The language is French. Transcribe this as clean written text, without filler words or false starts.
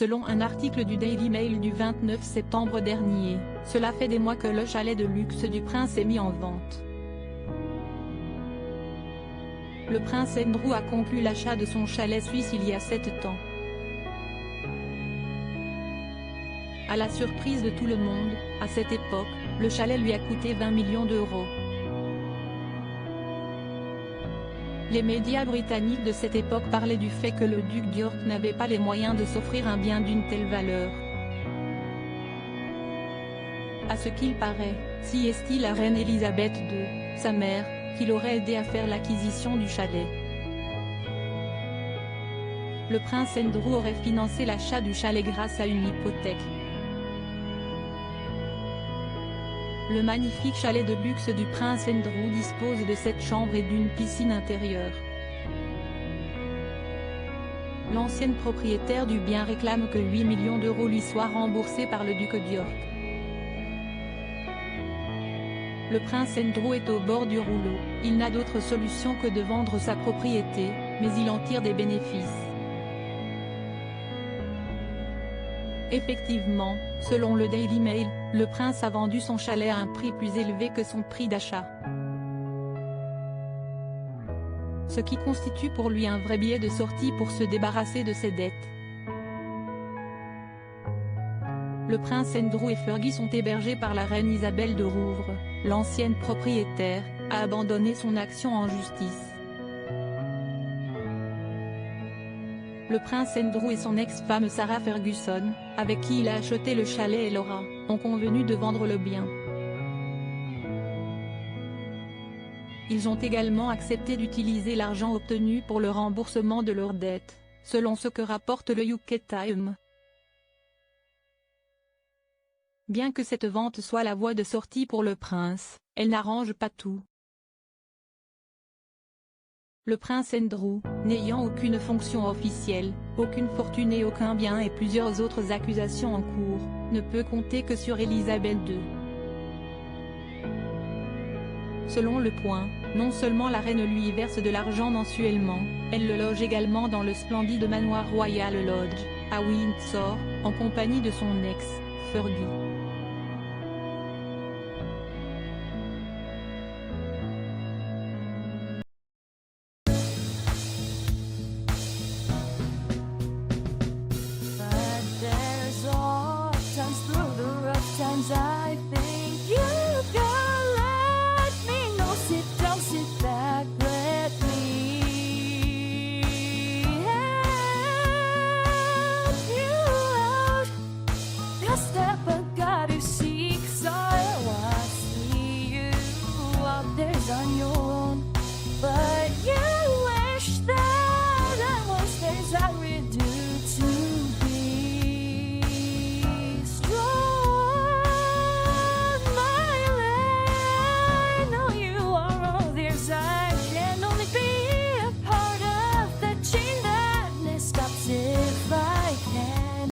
Selon un article du Daily Mail du 29 septembre dernier, cela fait des mois que le chalet de luxe du prince est mis en vente. Le prince Andrew a conclu l'achat de son chalet suisse il y a 7 ans. À la surprise de tout le monde, à cette époque, le chalet lui a coûté 20 millions d'euros. Les médias britanniques de cette époque parlaient du fait que le duc d'York n'avait pas les moyens de s'offrir un bien d'une telle valeur. À ce qu'il paraît, si est-il la reine Elisabeth II, sa mère, qui l'aurait aidé à faire l'acquisition du chalet. Le prince Andrew aurait financé l'achat du chalet grâce à une hypothèque. Le magnifique chalet de luxe du prince Andrew dispose de 7 chambres et d'une piscine intérieure. L'ancienne propriétaire du bien réclame que 8 millions d'euros lui soient remboursés par le duc d'York. Le prince Andrew est au bord du rouleau, il n'a d'autre solution que de vendre sa propriété, mais il en tire des bénéfices. Effectivement, selon le Daily Mail, le prince a vendu son chalet à un prix plus élevé que son prix d'achat. Ce qui constitue pour lui un vrai billet de sortie pour se débarrasser de ses dettes. Le prince Andrew et Fergie sont hébergés par la reine Isabelle de Rouvre, l'ancienne propriétaire, a abandonné son action en justice. Le prince Andrew et son ex-femme Sarah Ferguson, avec qui il a acheté le chalet et Laura, ont convenu de vendre le bien. Ils ont également accepté d'utiliser l'argent obtenu pour le remboursement de leurs dettes, selon ce que rapporte le UK Times. Bien que cette vente soit la voie de sortie pour le prince, elle n'arrange pas tout. Le prince Andrew, n'ayant aucune fonction officielle, aucune fortune et aucun bien et plusieurs autres accusations en cours, ne peut compter que sur Elisabeth II. Selon Le Point, non seulement la reine lui verse de l'argent mensuellement, elle le loge également dans le splendide manoir Royal Lodge, à Windsor, en compagnie de son ex, Fergie.